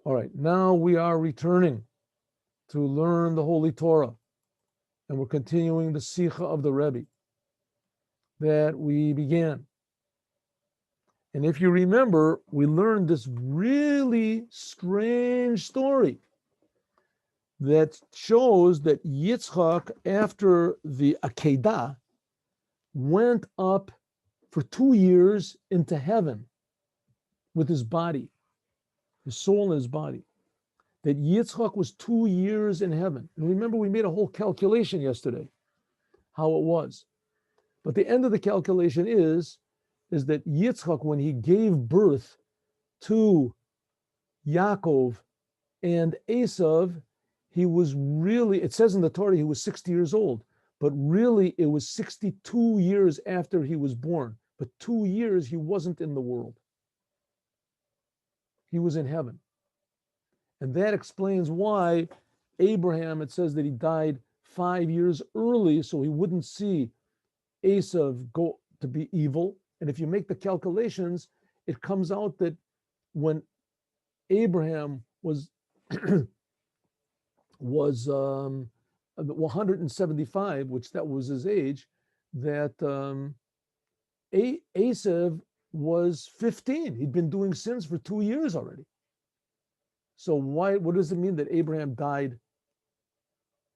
All right, now we are returning to learn the Holy Torah, and we're continuing the Sicha of the Rebbe that we began. And if you remember, we learned this really strange story that shows that Yitzchak, after the Akedah, went up for 2 years into heaven with his body, his soul and his body. That Yitzchak was 2 years in heaven. And remember, we made a whole calculation yesterday, how it was. But the end of the calculation is that Yitzchak, when he gave birth to Yaakov and Esav, he was really, it says in the Torah, he was 60 years old, but really it was 62 years after he was born. But 2 years he wasn't in the world. He was in heaven. And that explains why Abraham, it says that he died 5 years early so he wouldn't see Esav go to be evil. And if you make the calculations, it comes out that when Abraham was 175, which that was his age, that Esav was 15. He'd been doing sins for 2 years already. So what does it mean that Abraham died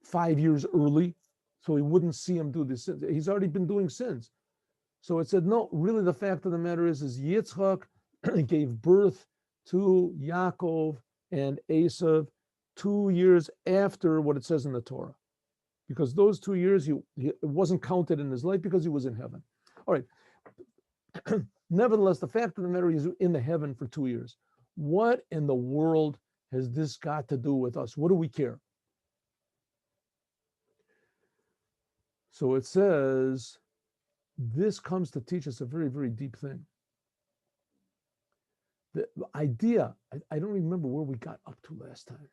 5 years early so he wouldn't see him do the sins? He's already been doing sins. So it said, no, really the fact of the matter is Yitzchak gave birth to Yaakov and Esav 2 years after what it says in the Torah. Because those 2 years, it wasn't counted in his life because he was in heaven. All right. Nevertheless, the fact of the matter is he's in the heaven for 2 years. What in the world has this got to do with us? What do we care? So it says, this comes to teach us a very, very deep thing. The idea, I don't remember where we got up to last time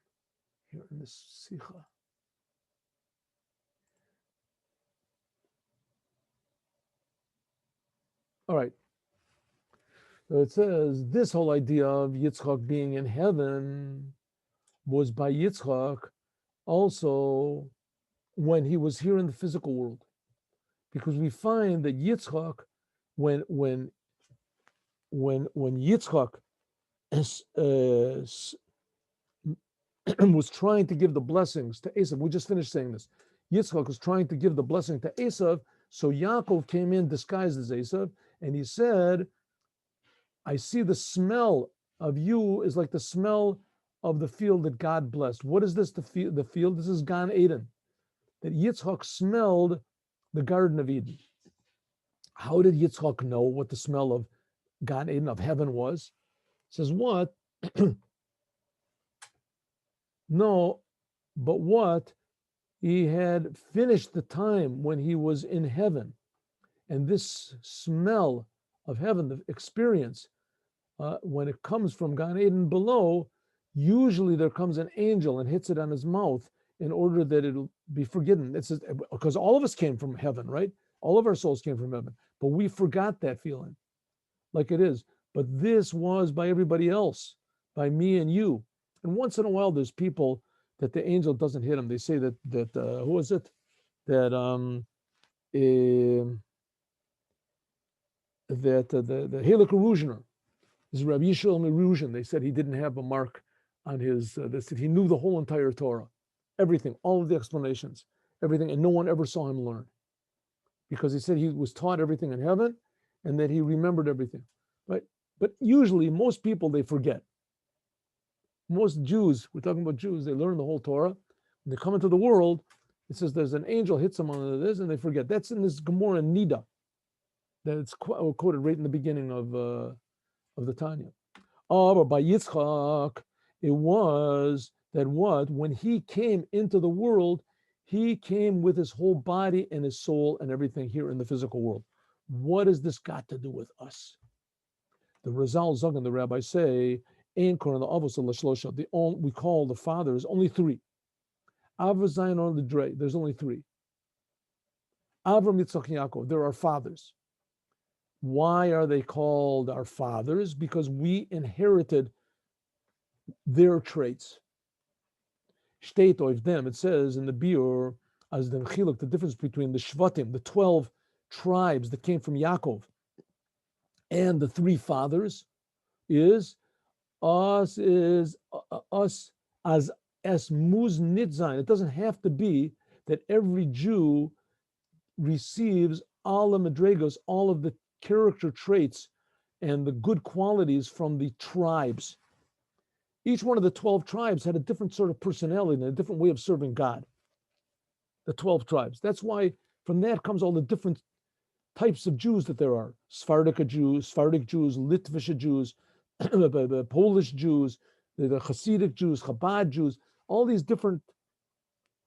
here in this Sikha. All right. So it says this whole idea of Yitzchak being in heaven was by Yitzchak also when he was here in the physical world. Because we find that Yitzchak, when Yitzchak was trying to give the blessings to Esav, we just finished saying this. Yitzchak was trying to give the blessing to Esav, so Yaakov came in disguised as Esav, and he said, I see the smell of you is like the smell of the field that God blessed. What is this, the field? This is Gan Eden. That Yitzchak smelled the Garden of Eden. How did Yitzchak know what the smell of Gan Eden, of heaven, was? It says what? No, but what? He had finished the time when he was in heaven. And this smell of heaven, the experience, when it comes from Gan Eden below, usually there comes an angel and hits it on his mouth in order that it'll be forgiven. It's because all of us came from heaven, right? All of our souls came from heaven, but we forgot that feeling, like it is. But this was by everybody else, by me and you. And once in a while, there's people that the angel doesn't hit them. They say that who is it? That the Halak Erusioner is Rabbi Yishmael Erusion. They said he didn't have a mark on his. They said he knew the whole entire Torah, everything, all of the explanations, everything, and no one ever saw him learn, because he said he was taught everything in heaven, and that he remembered everything. Right? But usually, most people, they forget. Most Jews, we're talking about Jews, they learn the whole Torah. When they come into the world, it says there's an angel hits them on this, and they forget. That's in this Gemara Nida, that it's quoted right in the beginning of the Tanya. But by Yitzchak, it was that what? When he came into the world, he came with his whole body and his soul and everything here in the physical world. What has this got to do with us? The Razal Zog and the rabbis say, we call the fathers only three. Avos on the Dre, there's only three. Avram, Yitzchak, Yaakov, there are fathers. Why are they called our fathers? Because we inherited their traits. Steht of them, it says in the Biur, as the Chiluk, the difference between the Shvatim, the 12 tribes that came from Yaakov, and the three fathers is us as muz nitzain. It doesn't have to be that every Jew receives all the madregos, all of the character traits and the good qualities from the tribes. Each one of the 12 tribes had a different sort of personality and a different way of serving God. The 12 tribes. That's why from that comes all the different types of Jews that there are. Sephardic Jews, Litvish Jews, Polish Jews, the Hasidic Jews, Chabad Jews. All these different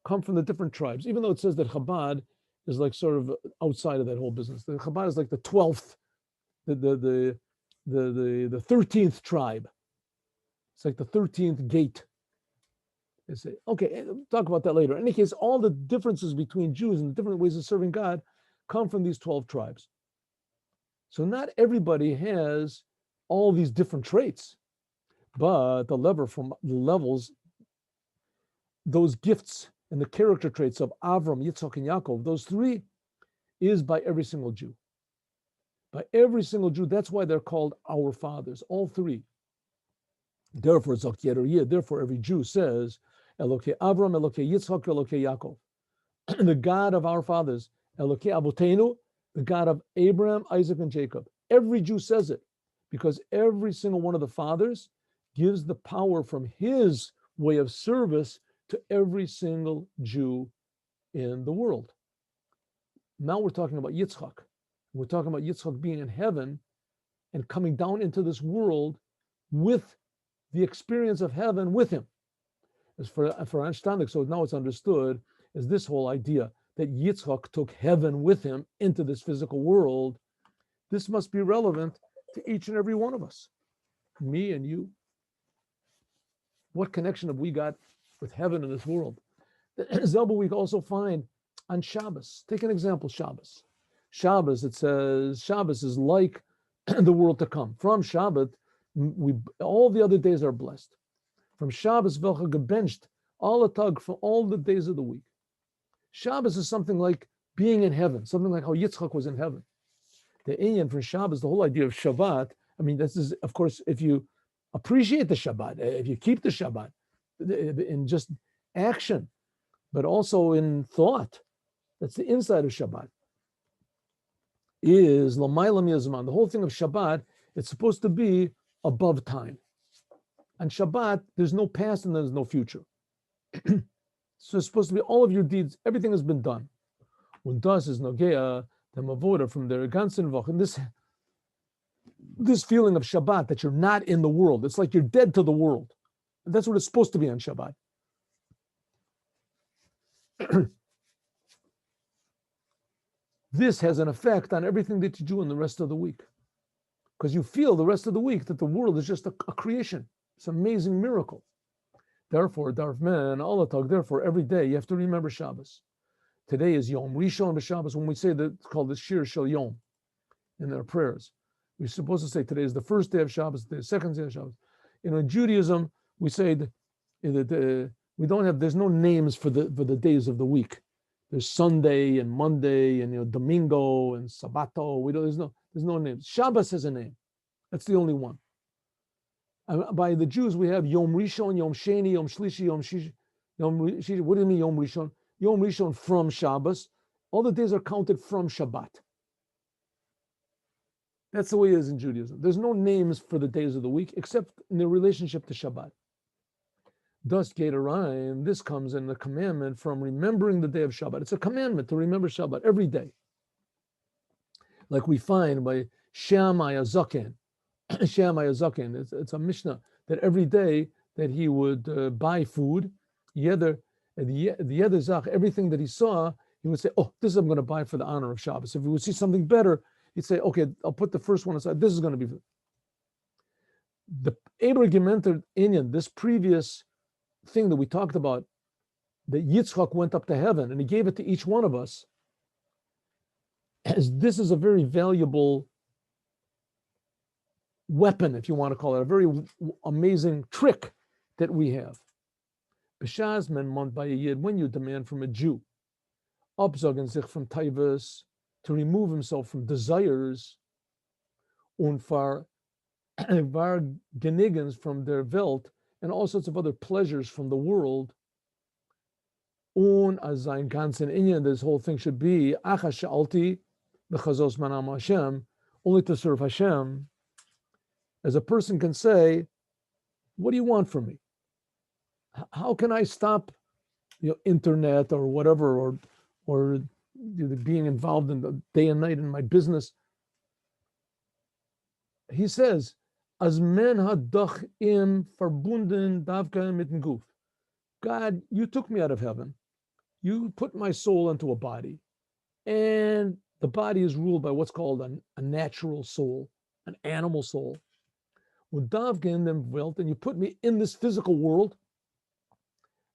come from the different tribes. Even though it says that Chabad is like sort of outside of that whole business. The Chabad is like the 12th, the 13th tribe. It's like the 13th gate. They say, okay, talk about that later. In any case, all the differences between Jews and the different ways of serving God come from these 12 tribes. So not everybody has all these different traits, but the levels, those gifts and the character traits of Avram, Yitzchak, and Yaakov, those three, is by every single Jew. By every single Jew, that's why they're called our fathers, all three. Therefore, therefore every Jew says, Elokei Avram, Elokei Yitzchak, Elokei Yaakov. The God of our fathers, Elokei Avotenu, the God of Abraham, Isaac, and Jacob. Every Jew says it because every single one of the fathers gives the power from his way of service to every single Jew in the world. Now we're talking about Yitzchak. We're talking about Yitzchak being in heaven and coming down into this world with the experience of heaven with him. As for Anständig, so now it's understood as this whole idea that Yitzchak took heaven with him into this physical world. This must be relevant to each and every one of us, me and you. What connection have we got with heaven in this world? Zelba we also find on Shabbos. Take an example, Shabbos. Shabbos, it says, Shabbos is like the world to come. From Shabbat, all the other days are blessed. From Shabbos, Velcha gebenched, all the tug for all the days of the week. Shabbos is something like being in heaven, something like how Yitzchak was in heaven. The Inyan for Shabbos, the whole idea of Shabbat, I mean, this is, of course, if you appreciate the Shabbat, if you keep the Shabbat in just action, but also in thought, that's the inside of Shabbat, is Lamaylam Yazman. The whole thing of Shabbat, it's supposed to be above time. On Shabbat, there's no past and there's no future. So it's supposed to be all of your deeds, everything has been done. When das is Nogea, the Mavoda from the ganzen Woche, and this feeling of Shabbat that you're not in the world, it's like you're dead to the world. And that's what it's supposed to be on Shabbat. This has an effect on everything that you do in the rest of the week. Because you feel the rest of the week that the world is just a creation. It's an amazing miracle. Therefore, therefore, every day you have to remember Shabbos. Today is Yom Rishon b'Shabbos. When we say that, it's called the Shir Shel Yom in their prayers. We're supposed to say today is the first day of Shabbos, the second day of Shabbos. In Judaism, we say that there's no names for the days of the week. There's Sunday and Monday and Domingo and Sabato. There's no names. Shabbos has a name. That's the only one. By the Jews, we have Yom Rishon, Yom Sheni, Yom Shlishi, Yom Shishi. What do you mean Yom Rishon? Yom Rishon from Shabbos. All the days are counted from Shabbat. That's the way it is in Judaism. There's no names for the days of the week except in their relationship to Shabbat. Thus, Gatorayim, this comes in the commandment from remembering the day of Shabbat. It's a commandment to remember Shabbat every day. Like we find by Shammai Azaken. Shammai Azaken, it's a Mishnah that every day that he would buy food, the other Zach, everything that he saw, he would say, oh, this is I'm going to buy for the honor of Shabbos. If he would see something better, he'd say, okay, I'll put the first one aside. This is going to be the Abraham entered Inyan, this previous thing that we talked about, that Yitzchak went up to heaven and he gave it to each one of us. As this is a very valuable weapon, if you want to call it, a very amazing trick that we have. B'shas men mont by a yid, when you demand from a Jew, abzogen sich from taivas, to remove himself from desires, und var genigens from their Welt, and all sorts of other pleasures from the world, und as sein ganzen inyan, this whole thing should be, acha sha'alti, b'chazos manam Hashem, only to serve Hashem, as a person can say, what do you want from me? How can I stop, internet or whatever, or being involved in the day and night in my business? He says, as men hadach im verbunden davka mit dem Guf. God, you took me out of heaven. You put my soul into a body, and the body is ruled by what's called a natural soul, an animal soul. And you put me in this physical world.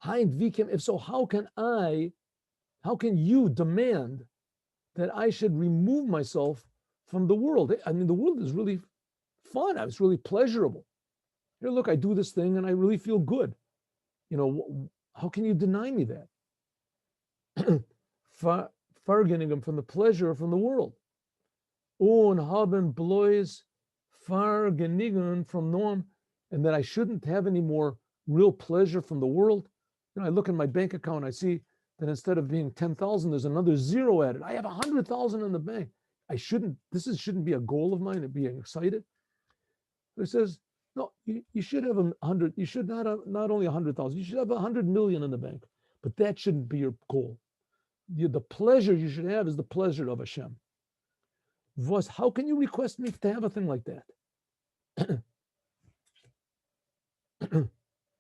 If so, how can you demand that I should remove myself from the world? I mean, the world is really fun. It's really pleasurable. Here, look, I do this thing and I really feel good. How can you deny me that? Fargening from the pleasure from the world. Und haben bloß fargenigen from norm, and that I shouldn't have any more real pleasure from the world. I look in my bank account, I see that instead of being 10,000, there's another zero added. I have 100,000 in the bank. Shouldn't be a goal of mine, of being excited. It says, no, you should have 100. You should not have not only 100,000. You should have 100 million in the bank. But that shouldn't be your goal. The pleasure you should have is the pleasure of Hashem. How can you request me to have a thing like that?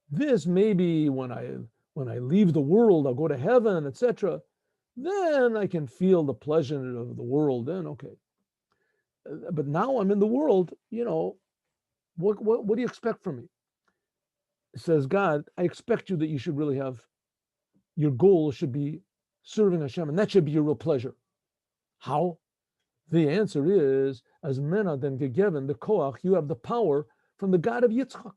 This maybe when I leave the world, I'll go to heaven, etc. Then I can feel the pleasure of the world. Then okay. But now I'm in the world. What do you expect from me? It says, God, I expect you that you should really have, your goal should be serving Hashem, and that should be your real pleasure. How? The answer is, as mena then gegeben, the koach, you have the power from the God of Yitzchak.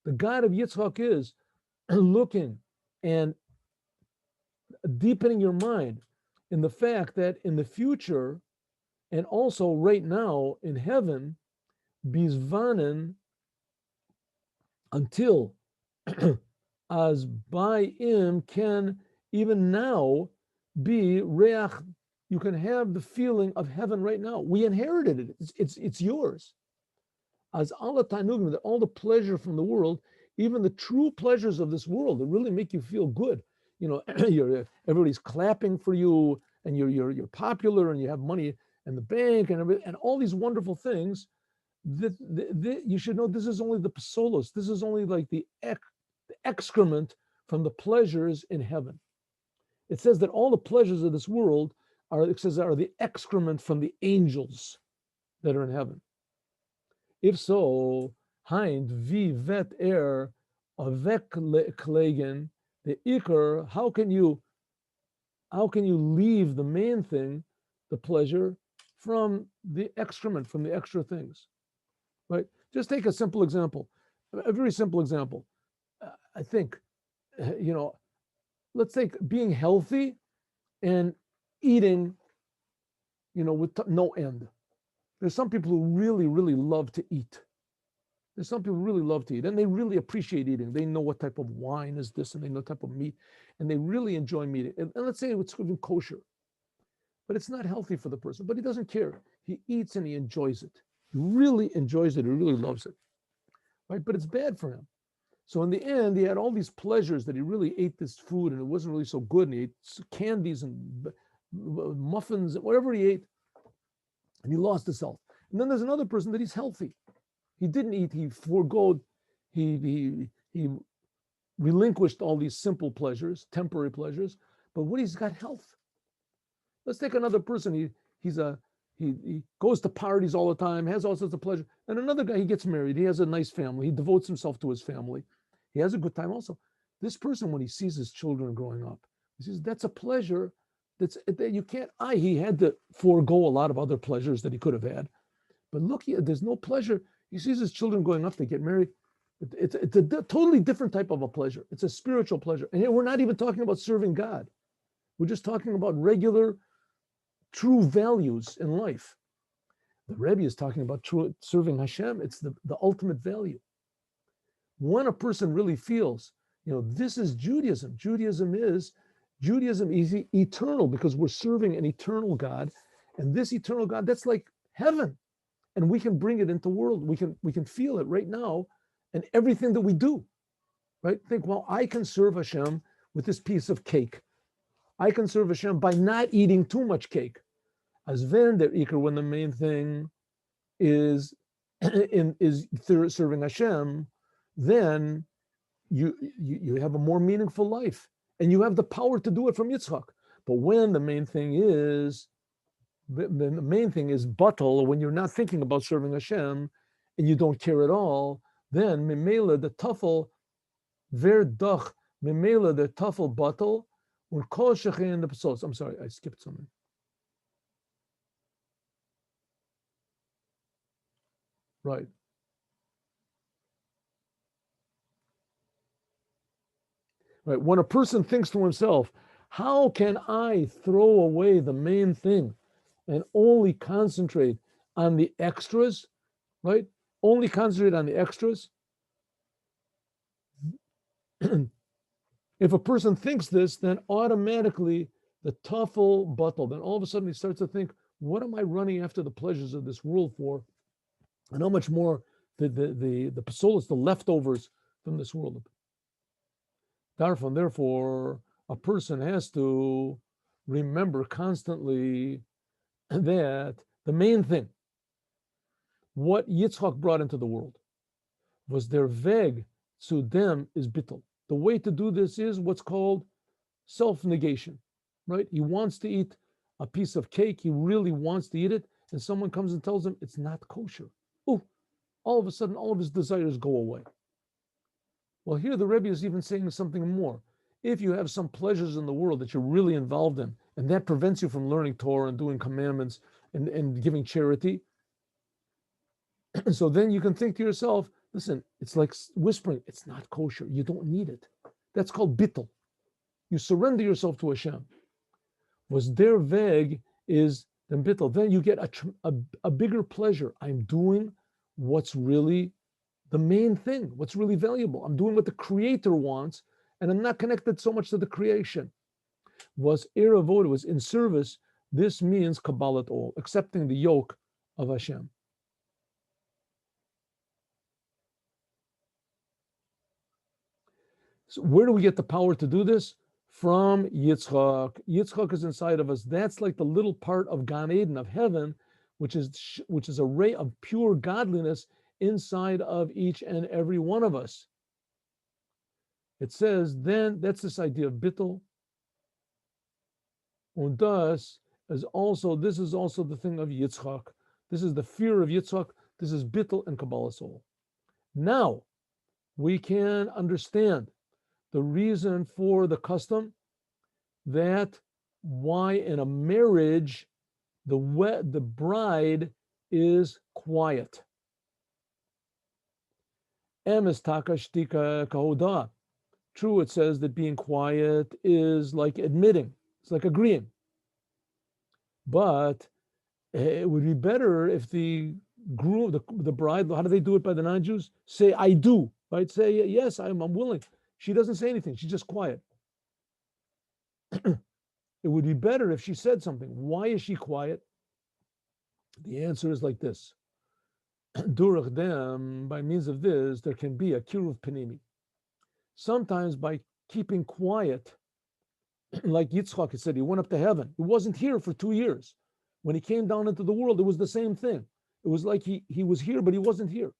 The God of Yitzchak is looking and deepening your mind in the fact that in the future, and also right now in heaven, bizvanen, until as by him can even now be reach, you can have the feeling of heaven right now. We inherited it. It's yours. As Allah tanugim, that all the pleasure from the world, even the true pleasures of this world, that really make you feel good. Everybody's clapping for you, and you're popular, and you have money in the bank, and all these wonderful things. You should know this is only the psolos. This is only like the excrement from the pleasures in heaven. It says that all the pleasures of this world are the excrement from the angels that are in heaven. If so, hind vi vet er avec klegen the ikar. How can you leave the main thing, the pleasure, from the excrement, from the extra things? Right? Just take a simple example, a very simple example. I think, let's take being healthy and eating, with no end. There's some people who really, really love to eat. There's some people who really love to eat, and they really appreciate eating. They know what type of wine is this, and they know what type of meat, and they really enjoy meat. And let's say it's even kosher, but it's not healthy for the person, but he doesn't care. He eats and he enjoys it. He really enjoys it. He really loves it, right? But it's bad for him. So in the end, he had all these pleasures that he really ate this food, and it wasn't really so good, and he ate candies and muffins and whatever he ate, and he lost his health. And then there's another person that he's healthy. He didn't eat, he forgoed, he relinquished all these simple pleasures, temporary pleasures, but when he's got health. Let's take another person, he goes to parties all the time, has all sorts of pleasure. And another guy, he gets married, he has a nice family, he devotes himself to his family. He has a good time also. This person, when he sees his children growing up, he says, that's a pleasure that you can't, he had to forego a lot of other pleasures that he could have had. But look, there's no pleasure. He sees his children growing up, they get married. It's a totally different type of a pleasure. It's a spiritual pleasure. And here we're not even talking about serving God. We're just talking about regular, true values in life. The Rebbe is talking about true serving Hashem. It's the ultimate value. When a person really feels, this is Judaism. Judaism is eternal because we're serving an eternal God. And this eternal God, that's like heaven. And we can bring it into the world. We can feel it right now in everything that we do. Right? Think, well, I can serve Hashem with this piece of cake. I can serve Hashem by not eating too much cake. As when the main thing is serving Hashem, then you have a more meaningful life, and you have the power to do it from Yitzchak. But when the main thing is batal, when you're not thinking about serving Hashem, and you don't care at all, then memela the tafel verdach memela the tafel batal when kol shechein the psols. I'm sorry, I skipped something. Right. Right. When a person thinks to himself, how can I throw away the main thing and only concentrate on the extras, right? Only concentrate on the extras. If a person thinks this, then automatically the tafel batal, then all of a sudden he starts to think, what am I running after the pleasures of this world for? And how much more the pasolos, the leftovers from this world. Therefore, a person has to remember constantly that the main thing, what Yitzchak brought into the world, was their veg to them is bittul. The way to do this is what's called self-negation, right? He wants to eat a piece of cake. He really wants to eat it. And someone comes and tells him it's not kosher. Oh, all of a sudden, all of his desires go away. Well, here the Rebbe is even saying something more. If you have some pleasures in the world that you're really involved in, and that prevents you from learning Torah and doing commandments and giving charity, so then you can think to yourself, listen, it's like whispering, it's not kosher. You don't need it. That's called bittul. You surrender yourself to Hashem. Was their veg is then bittul. Then you get a bigger pleasure. I'm doing what's really the main thing, what's really valuable. I'm doing what the Creator wants, and I'm not connected so much to the creation. Was Eravod, was in service. This means Kabbalat all, accepting the yoke of Hashem. So where do we get the power to do this? From Yitzchak. Yitzchak is inside of us. That's like the little part of Gan Eden, of heaven, which is a ray of pure godliness inside of each and every one of us. It says, then, that's this idea of bittul. Und das is also, this is also the thing of Yitzchak. This is the fear of Yitzchak. This is bittul and Kabbalah soul. Now, we can understand the reason for the custom that why in a marriage the bride is quiet. Emes taka shtika kahoda. True, it says that being quiet is like admitting, it's like agreeing. But it would be better if the groom, the bride, how do they do it by the non-Jews? Say, I do, right? Say, yes, I'm willing. She doesn't say anything. She's just quiet. It would be better if she said something. Why is she quiet? The answer is like this. Durach dem, by means of this, there can be a kiruv panimi. Sometimes by keeping quiet, like Yitzchak said, he went up to heaven. He wasn't here for 2 years. When he came down into the world, it was the same thing. It was like he was here, but he wasn't here.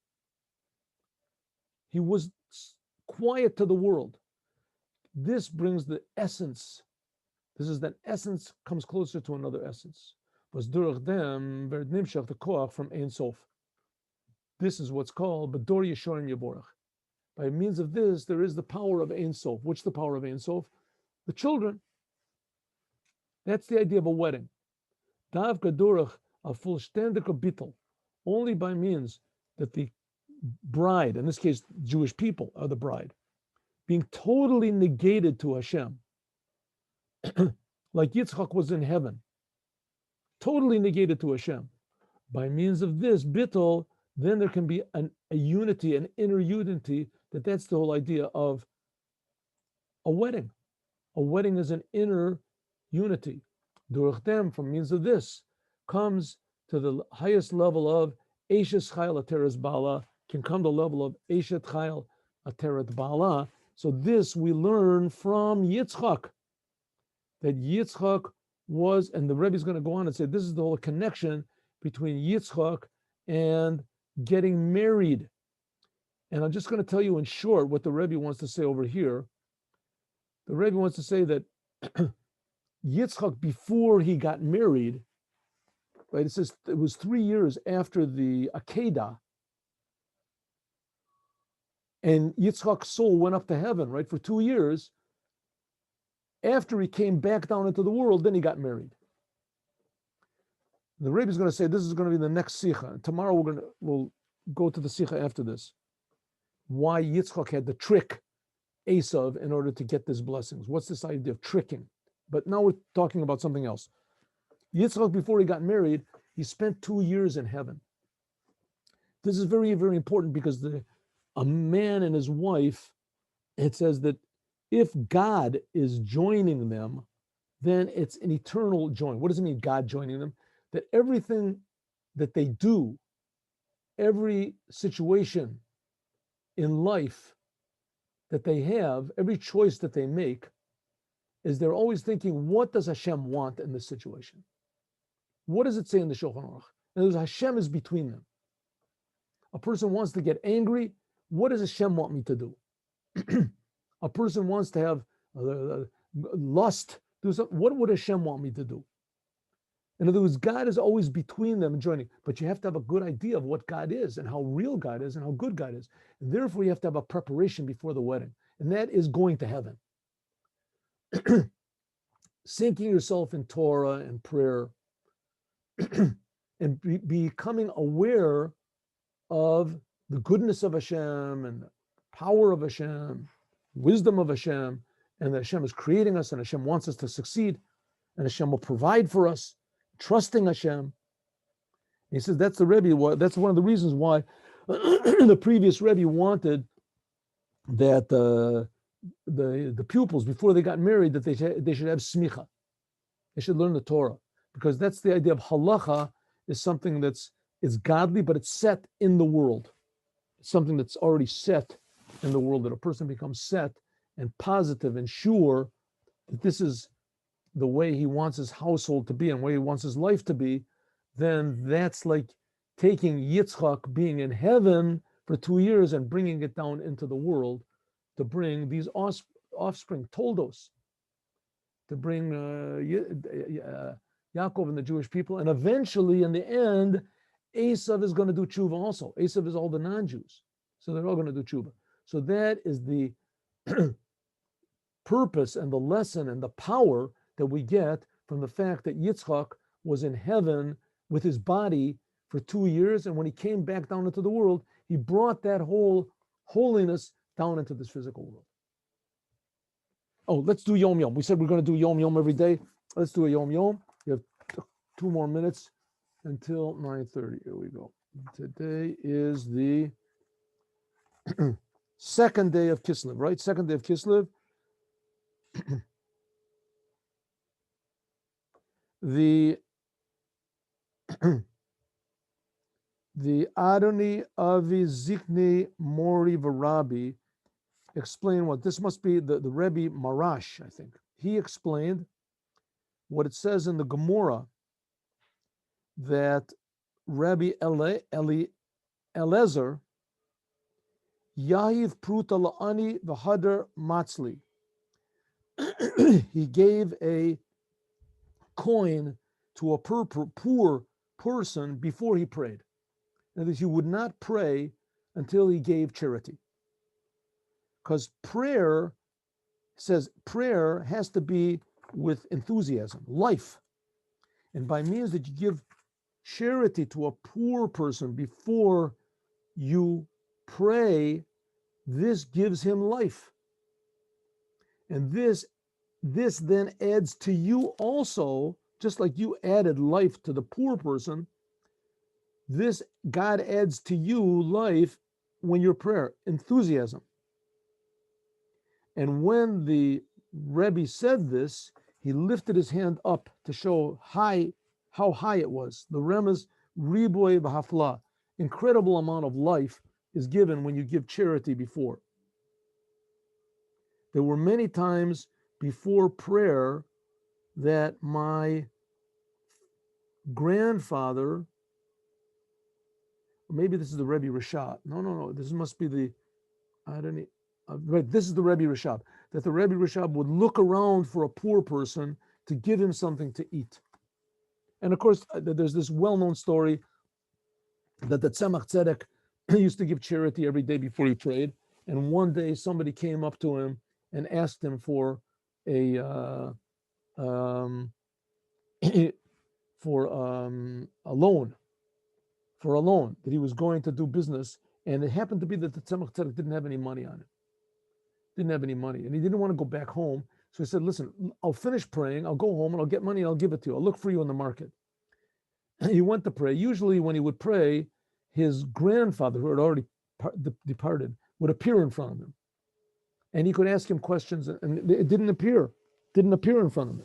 He was quiet to the world. This brings the essence. This is that essence comes closer to another essence. Was durch dem werd nimshach the koach from Ein Sof. This is what's called B'dor Yeshorim Yeborach. By means of this, there is the power of Ein Sof. What's the power of Ein Sof? The children. That's the idea of a wedding. Dav Gadurach a fullständiger Bittel. Only by means that the bride, in this case, Jewish people are the bride, being totally negated to Hashem, like Yitzchak was in heaven, totally negated to Hashem. By means of this bittul, then there can be a unity, an inner unity. That's the whole idea of a wedding. A wedding is an inner unity. Durch them, from means of this, comes to the highest level of Eshes Chayil Ateres Bala, can come to the level of Eshet Chayil Ateret Bala. So this we learn from Yitzchak, that Yitzchak was, and the Rebbe is going to go on and say, this is the whole connection between Yitzchak and getting married. And I'm just going to tell you in short what the Rebbe wants to say over here. The Rebbe wants to say that Yitzchak, before he got married, right? It says it was 3 years after the Akedah, and Yitzchak's soul went up to heaven, right, for 2 years. After he came back down into the world, then he got married. The Rebbe is going to say this is going to be the next Sikha. Tomorrow we'll go to the Sikha after this. Why Yitzchak had to trick Esav in order to get these blessings. What's this idea of tricking? But now we're talking about something else. Yitzchak, before he got married, he spent 2 years in heaven. This is very, very important because a man and his wife, it says that if God is joining them, then it's an eternal join. What does it mean, God joining them? That everything that they do, every situation in life that they have, every choice that they make, is they're always thinking, what does Hashem want in this situation? What does it say in the Shulchan Aruch? And Hashem is between them. A person wants to get angry. What does Hashem want me to do? A person wants to have lust. Do something. What would Hashem want me to do? In other words, God is always between them and joining. But you have to have a good idea of what God is and how real God is and how good God is. And therefore, you have to have a preparation before the wedding. And that is going to heaven. Sinking yourself in Torah and prayer and becoming aware of the goodness of Hashem and the power of Hashem, wisdom of Hashem, and that Hashem is creating us and Hashem wants us to succeed and Hashem will provide for us, trusting Hashem. He says that's the Rebbe, that's one of the reasons why the previous Rebbe wanted that the pupils, before they got married, that they should have smicha. They should learn the Torah, because that's the idea of halacha, is something it's godly, but it's set in the world. It's something that's already set in the world, that a person becomes set and positive and sure that this is the way he wants his household to be and the way he wants his life to be. Then that's like taking Yitzchak being in heaven for 2 years and bringing it down into the world to bring these offspring, toldos, to bring Yaakov and the Jewish people. And eventually, in the end, Esav is going to do tshuva also. Esav is all the non-Jews. So they're all going to do tshuva. So that is the purpose and the lesson and the power that we get from the fact that Yitzchak was in heaven with his body for 2 years. And when he came back down into the world, he brought that whole holiness down into this physical world. Oh, let's do Yom Yom. We said we're going to do Yom Yom every day. Let's do a Yom Yom. We have 2 more minutes until 9:30. Here we go. Today is the second day of Kislev, right? Second day of Kislev. The Adoni Avi Zikni Mori Varabi explained what this must be, the Rebbe Marash, I think. He explained what it says in the Gemara, that Rabbi Eliezer Yahiv Pruta La'ani V'Hadar Matzli. He gave a coin to a poor person before he prayed. And that he would not pray until he gave charity. Because prayer has to be with enthusiasm, life. And by means that you give charity to a poor person before you pray, this gives him life. And this then adds to you also, just like you added life to the poor person, this God adds to you life when your prayer, enthusiasm. And when the Rebbe said this, he lifted his hand up to show how high it was. The remez riboy b'hafla, incredible amount of life is given when you give charity before. There were many times before prayer that my grandfather, maybe this is the Rebbe Rashab. No. This must be the, right, this is the Rebbe Rashab. That the Rebbe Rashab would look around for a poor person to give him something to eat. And of course, there's this well-known story that the Tzemach Tzedek used to give charity every day before he prayed. And one day somebody came up to him and asked him for a loan, that he was going to do business, and it happened to be that the Tzemach Tzedek didn't have any money on him. Didn't have any money, and he didn't want to go back home. So he said, listen, I'll finish praying, I'll go home and I'll get money and I'll give it to you. I'll look for you in the market. And he went to pray. Usually when he would pray, his grandfather, who had already departed, would appear in front of him. And he could ask him questions, and it didn't appear in front of him.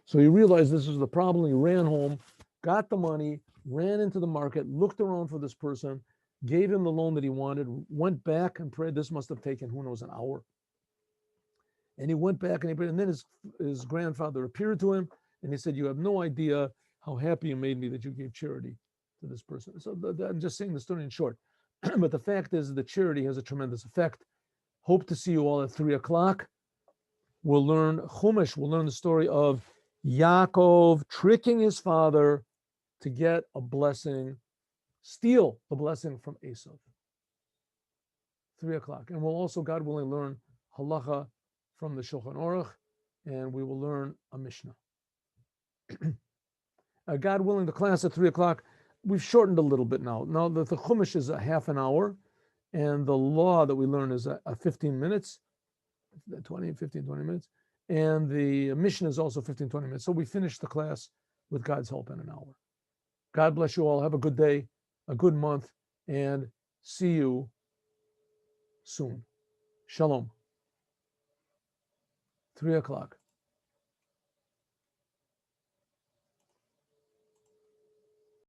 So he realized this was the problem. He ran home, got the money, ran into the market, looked around for this person, gave him the loan that he wanted, went back and prayed. This must have taken, who knows, an hour. And he went back and he prayed. And then his grandfather appeared to him and he said, you have no idea how happy you made me that you gave charity to this person. So I'm just saying the story in short. But the fact is that charity has a tremendous effect. Hope to see you all at 3:00. We'll learn Chumash. We'll learn the story of Yaakov tricking his father to get a blessing, steal the blessing from Esav. 3:00. And we'll also, God willing, learn halacha from the Shulchan Aruch, and we will learn a Mishnah. God willing, the class at 3:00, we've shortened a little bit now. Now the Chumash is a half an hour, and the law that we learn is a 15 minutes, 20 minutes, and the Mishnah is also 15, 20 minutes. So we finish the class with God's help in an hour. God bless you all. Have a good day, a good month, and see you soon. Shalom. 3:00.